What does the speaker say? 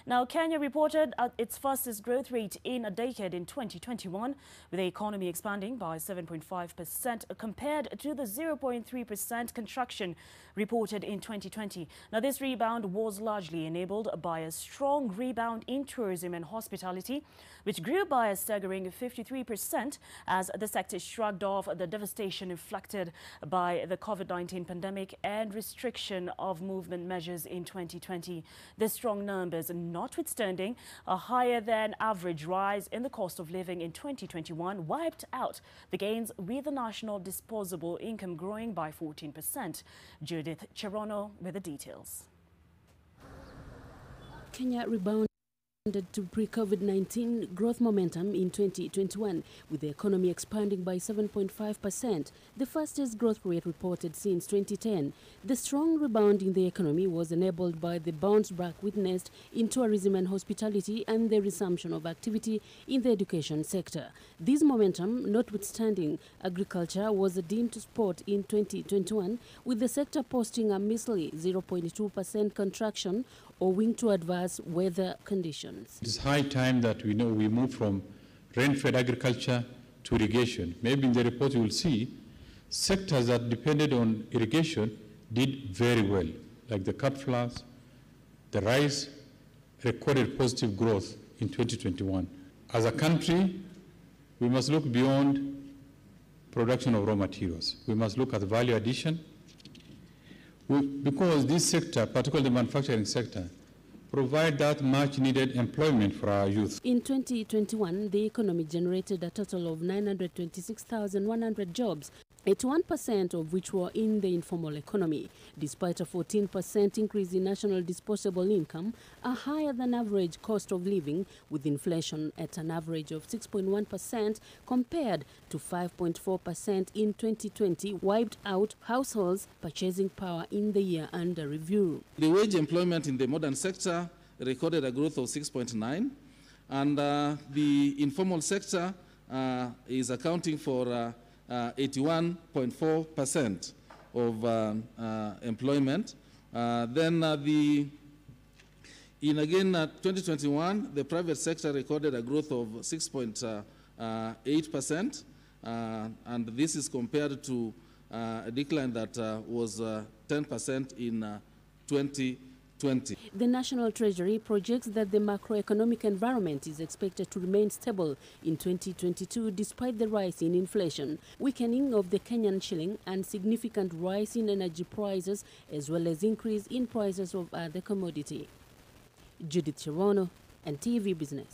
Now, Kenya reported its fastest growth rate in a decade in 2021, with the economy expanding by 7.5% compared to the 0.3% contraction reported in 2020. Now, this rebound was largely enabled by a strong rebound in tourism and hospitality, which grew by a staggering 53% as the sector shrugged off the devastation inflicted by the COVID-19 pandemic and restriction of movement measures in 2020. The strong numbers, notwithstanding a higher than average rise in the cost of living in 2021, wiped out the gains, with the national disposable income growing by 14%. Judith Cherono with the details. Kenya rebounded to pre-COVID-19 growth momentum in 2021, with the economy expanding by 7.5%, the fastest growth rate reported since 2010. The strong rebound in the economy was enabled by the bounce back witnessed in tourism and hospitality and the resumption of activity in the education sector. This momentum, notwithstanding, agriculture was a deemed spot in 2021, with the sector posting a measly 0.2% contraction owing to adverse weather conditions. It is high time that we move from rain-fed agriculture to irrigation. Maybe in the report you will see sectors that depended on irrigation did very well, like the cut flowers, the rice recorded positive growth in 2021. As a country, we must look beyond production of raw materials. We must look at value addition, because this sector, particularly the manufacturing sector, provide that much needed employment for our youth. In 2021, the economy generated a total of 926,100 jobs, 81% of which were in the informal economy. Despite a 14% increase in national disposable income, a higher than average cost of living, with inflation at an average of 6.1% compared to 5.4% in 2020, wiped out households' purchasing power in the year under review. The wage employment in the modern sector recorded a growth of 6.9%, and the informal sector is accounting for 81.4% of employment. In 2021, the private sector recorded a growth of 6.8%, and this is compared to a decline that was 10% in 2020. The National Treasury projects that the macroeconomic environment is expected to remain stable in 2022 despite the rise in inflation, weakening of the Kenyan shilling and significant rise in energy prices, as well as increase in prices of other commodity. Judith Cherono, NTV Business.